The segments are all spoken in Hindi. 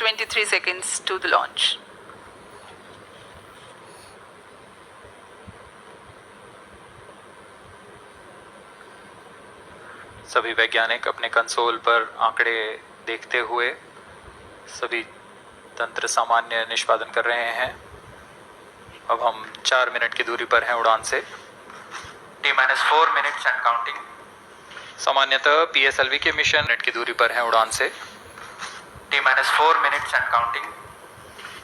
23 seconds to the launch. सभी वैज्ञानिक अपने कंसोल पर आंकड़े देखते हुए सभी तंत्र सामान्य निष्पादन कर रहे हैं। अब हम 4 मिनट की दूरी पर हैं उड़ान से। T-4 minutes and counting। सामान्यतः PSLV के मिशन मिनट की दूरी पर हैं उड़ान से। T-4 minutes and counting।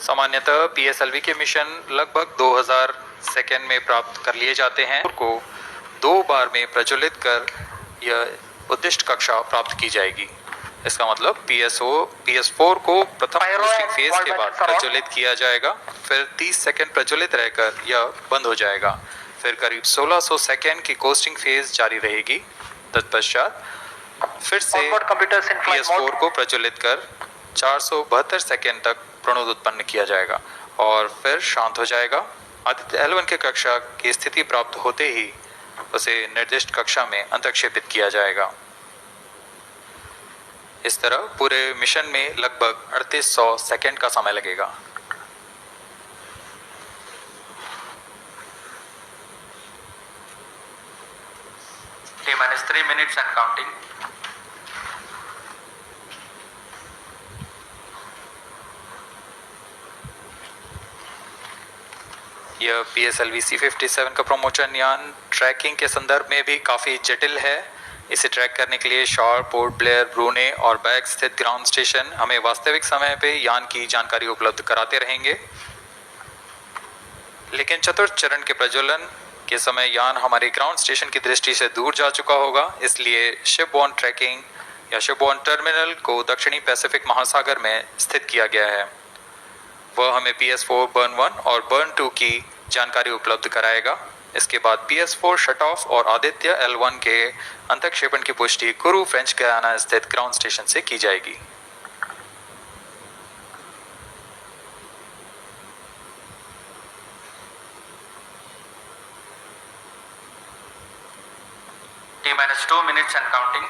सामान्यतः PSLV के मिशन लगभग 2000 सेकेंड में प्राप्त कर लिए जाते हैं को 2 बार में प्रज्वलित कर यह उद्दिष्ट कक्षा प्राप्त की जाएगी। इसका मतलब PS4 को प्रथम बूस्टिंग फेज के बाद प्रज्वलित किया जाएगा, फिर 30 सेकेंड प्रज्वलित रहकर यह बंद हो जाएगा, फिर करीब 1600 सेकेंड की कोस्टिंग फेज जारी रहेगी। तत्पश्चात फिर से PS4 को प्रज्वलित कर 472 सेकेंड तक प्रणोद उत्पन्न किया जाएगा और फिर शांत हो जाएगा। आदित्य L1 के कक्षा की स्थिति प्राप्त होते ही उसे निर्दिष्ट कक्षा में अंतक्षेपित किया जाएगा। इस तरह पूरे मिशन में लगभग 3800 सेकेंड का समय लगेगा। T-3 minutes and counting। यह PSLV C57 का प्रमोशन यान ट्रैकिंग के संदर्भ में भी काफ़ी जटिल है। इसे ट्रैक करने के लिए शॉर, पोर्ट ब्लेयर, ब्रूने और बैग स्थित ग्राउंड स्टेशन हमें वास्तविक समय पे यान की जानकारी उपलब्ध कराते रहेंगे। लेकिन चतुर्थ चरण के प्रज्वलन के समय यान हमारे ग्राउंड स्टेशन की दृष्टि से दूर जा चुका होगा, इसलिए शिपबॉर्न ट्रैकिंग या शिपबॉर्न टर्मिनल को दक्षिणी पैसिफिक महासागर में स्थित किया गया है। वह हमें PS4 बर्न 1 और बर्न 2 की जानकारी उपलब्ध कराएगा। इसके बाद PS4 शट ऑफ और आदित्य L1 के अंतक्षेपण की पुष्टि कुरु फ्रेंच गयाना स्थित ग्राउंड स्टेशन से की जाएगी। T-2 minutes and counting।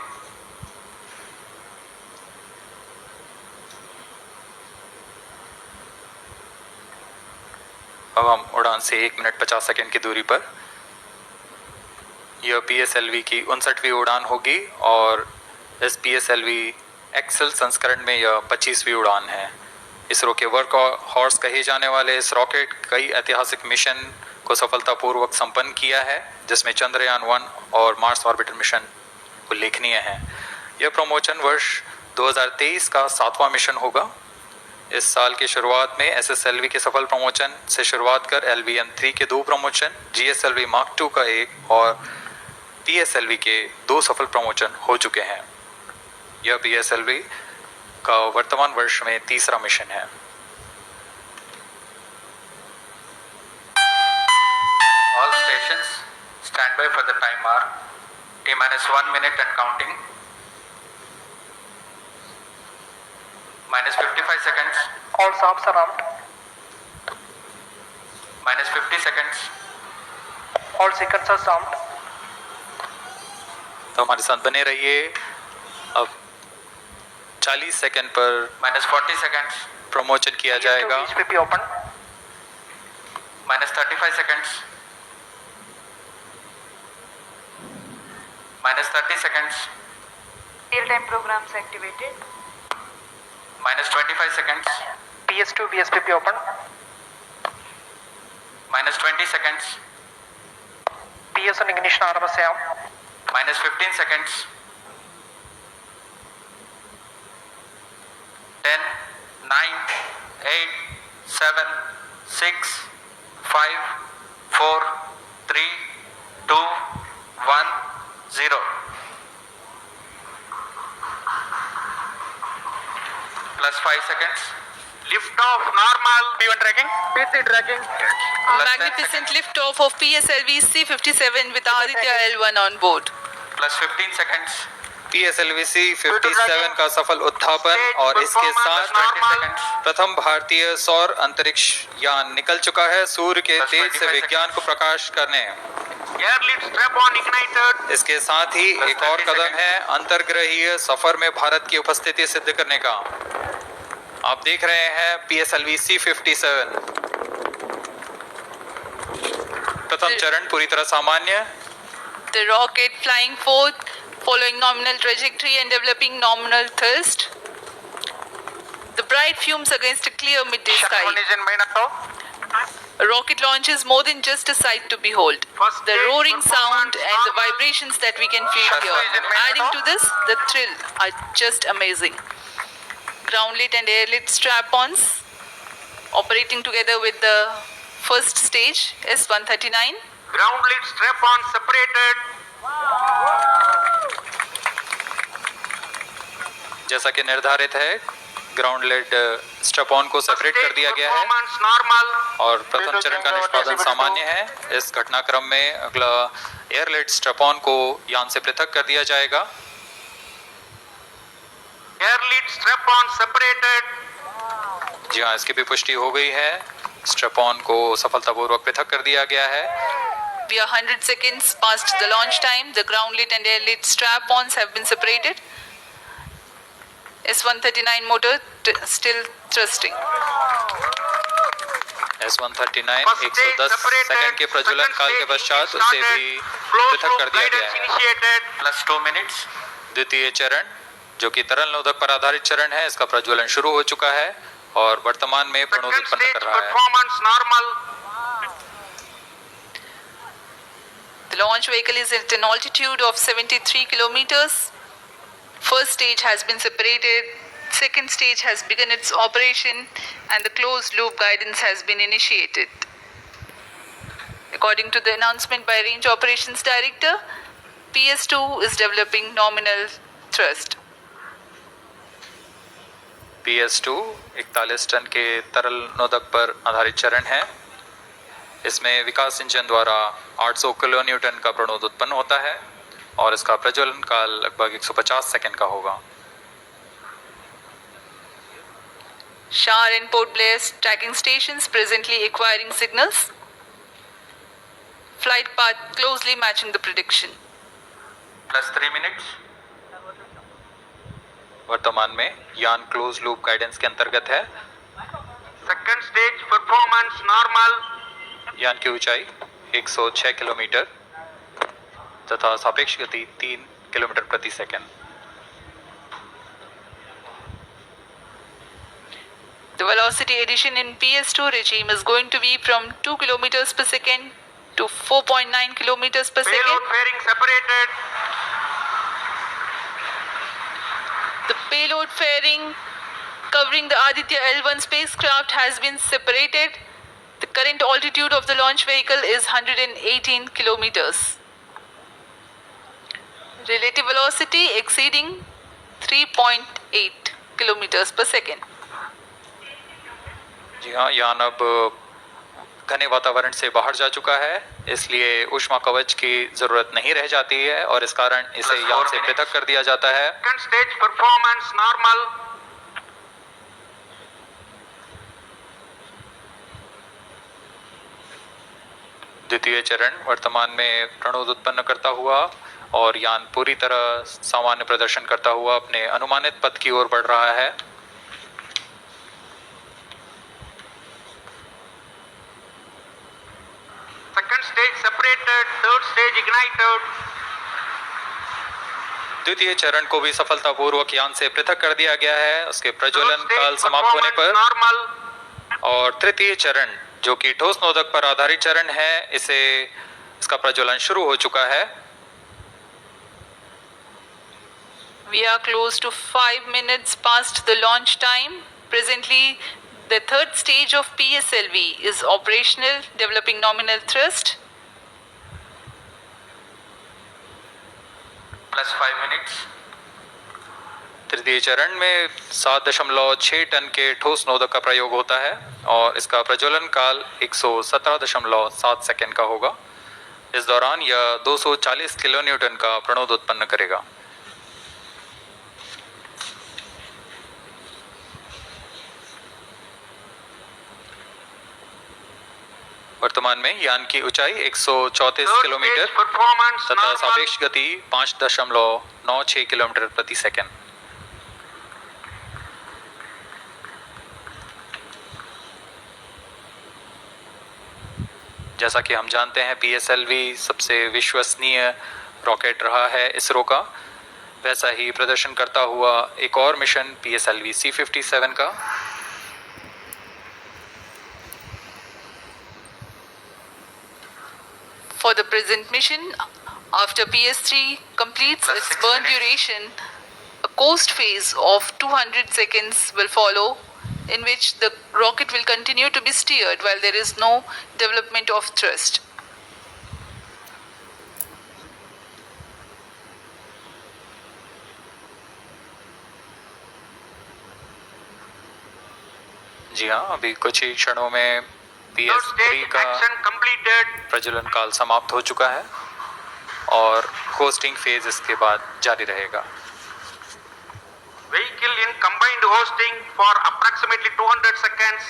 अब हम उड़ान से 1 मिनट 50 सेकेंड की दूरी पर। यह PSLV की 59वीं उड़ान होगी और इस PSLV एक्सेल संस्करण में यह 25वीं उड़ान है। इसरो के वर्क हॉर्स कहे जाने वाले इस रॉकेट कई ऐतिहासिक मिशन को सफलतापूर्वक संपन्न किया है, जिसमें चंद्रयान 1 और मार्स ऑर्बिटर मिशन उल्लेखनीय है। यह प्रमोशन वर्ष 2023 का 7वां मिशन होगा। इस साल की शुरुआत में SSLV के सफल प्रमोशन से शुरुआत कर LVM-3 के 2 प्रमोशन, GSLV Mark II का 1 और PSLV के 2 सफल प्रमोशन हो चुके हैं। यह PSLV का वर्तमान वर्ष में 3रा मिशन है। All stations stand by for the time mark। T-1 minute and counting। -55 seconds। All stops are armed। -50 seconds। All seconds are armed। तो हमारे साथ बने रहिए। अब 40 सेकंड पर -40 सेकंड्स प्रमोशन किया जाएगा। HPP open। -35 seconds. -30 seconds। Real time programs activated। -25 seconds। PS2 VSPP open। -20 seconds। PS1 ignition RMS on। -15 seconds। 10, 9, 8, 7, 6, 5, 4, 3, 2, 1, 0। +5 seconds। Lift off normal। P1 tracking। P3 tracking। Magnificent lift off of PSLV C57 with Aditya L1 on board। +15 seconds। PSLV C57 का सफल उत्थापन और इसके साथ प्रथम भारतीय सौर अंतरिक्ष यान निकल चुका है सूर्य के तेज से विज्ञान को प्रकाश करने। Airlift strap on ignited। इसके साथ ही एक और कदम है अंतर्ग्रहीय सफर में भारत की उपस्थिति सिद्ध करने का। आप देख रहे हैं PSLV C57। प्रथम चरण पूरी तरह सामान्य। The rocket flying forth, following nominal trajectory and developing nominal thrust. The bright fumes against a clear midday Shuttle sky. engine main auto. A rocket launch is more than just a sight to behold. First The stage roaring sound performance and the normal. vibrations that we can feel Shuttle here, engine main adding auto. to this, the thrill are just amazing. Ground-lit and air-lit strap-ons operating together with the first stage S139. Ground lit strap-on separated. जैसा कि निर्धारित है, ग्राउंड लेड स्ट्रैप-ऑन को सेपरेट कर दिया गया है Performance normal. और प्रथम चरण का निष्पादन सामान्य है। इस घटनाक्रम में अगला एयर लेड स्ट्रैप-ऑन को यान से पृथक कर दिया जाएगा। Air lit strap-on separated. जी हाँ, इसकी भी पुष्टि हो गई है। स्ट्रैप-ऑन को सफलतापूर्वक पृथक कर दिया गया है। We are 100 seconds past the launch time. The ground-lit and air-lit strap-ons have been separated. S139 motor still thrusting. S139 First stage 110 separated. Second के प्रज्वलन Second काल के stage पश्चात started. उसे भी Closed पृथक कर loop दिया गया guidance है। initiated. Plus 2 minutes. द्वितीय चरण, जो कि तरल नोदक पर आधारित चरण है, इसका प्रज्वलन शुरू हो चुका है और वर्तमान में प्रणोद Second उत्पन्न stage कर रहा है। performance normal. The launch vehicle is at an altitude of 73 kilometers. First stage has been separated. Second stage has begun its operation and the closed loop guidance has been initiated. According to the announcement by Range Operations Director, PS2 is developing nominal thrust. PS2 41 ton के तरल नोदक पर आधारित चरण है। इसमें विकास इंजन द्वारा 800 किलो न्यूटन का प्रणोद उत्पन्न होता है और इसका प्रज्वलन काल लगभग 150 सेकंड का होगा। Shar and Port Blair tracking stations presently acquiring signals. Flight path closely matching the prediction. Plus 3 minutes. वर्तमान में यान क्लोज लूप गाइडेंस के अंतर्गत है। Second stage performance normal. यान की ऊंचाई 106 किलोमीटर तथा सापेक्ष गति 3 किलोमीटर प्रति second. The velocity addition in PS2 regime is going to be from 2 kilometers per second to 4.9 kilometers per Payload second. fairing separated. The payload fairing covering the Aditya L1 spacecraft has been separated. The current altitude of the launch vehicle is 118 kilometers. Relative velocity exceeding 3.8 kilometers per second. जी हाँ, यान अब घने वातावरण से बाहर जा चुका है, इसलिए ऊष्मा कवच की जरूरत नहीं रह जाती है और इस कारण इसे यान से पृथक कर दिया जाता है। Second stage performance normal. द्वितीय चरण वर्तमान में प्रणोद उत्पन्न करता हुआ और यान पूरी तरह सामान्य प्रदर्शन करता हुआ अपने अनुमानित पथ की ओर बढ़ रहा है। Second stage separated. Third stage ignited. द्वितीय चरण को भी सफलतापूर्वक यान से पृथक कर दिया गया है उसके प्रज्वलन Third stage काल समाप्त होने performance पर। normal. और तृतीय चरण, जो कि ठोस नोदक पर आधारित चरण है, इसका प्रज्वलन शुरू हो चुका है। We are close to 5 minutes past the launch time. Presently, the third stage of PSLV is operational, developing nominal thrust. Plus 5 minutes. तृतीय चरण में 7.6 टन के ठोस नोदक का प्रयोग होता है और इसका प्रज्वलन काल 117.7 सेकंड का होगा। इस दौरान यह 240 किलो न्यूटन का प्रणोद उत्पन्न करेगा। वर्तमान में यान की ऊंचाई 134 Third किलोमीटर stage performance तथा normal. सापेक्ष गति 5.96 किलोमीटर प्रति सेकंड। जैसा कि हम जानते हैं PSLV सबसे विश्वसनीय रॉकेट रहा है इसरो का, वैसा ही प्रदर्शन करता हुआ एक और मिशन PSLV C57 का। For the present mission, after PS3 completes Plus its 6 burn minutes. duration, a coast phase of 200 seconds will follow, in which the rocket will continue to be steered while there is no development of thrust. जी हाँ, अभी कुछ ही क्षणों में Third PS3 stage का action completed. प्रज्वलन काल समाप्त हो चुका है और होस्टिंग फेज इसके बाद जारी रहेगा। Vehicle in combined hosting for approximately 200 seconds.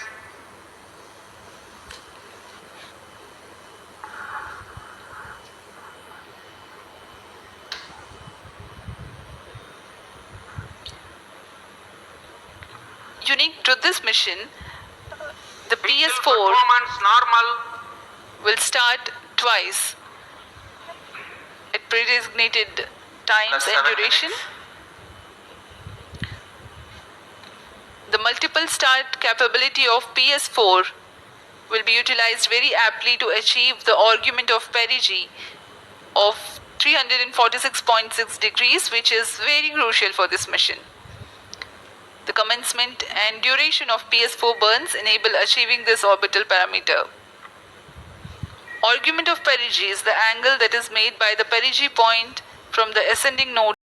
Unique to this mission, the Vehicle PS4 performance normal. will start twice at predesignated times Plus and 7 duration. minutes. The multiple start capability of PS4 will be utilized very aptly to achieve the argument of perigee of 346.6 degrees, which is very crucial for this mission. The commencement and duration of PS4 burns enable achieving this orbital parameter. Argument of perigee is the angle that is made by the perigee point from the ascending node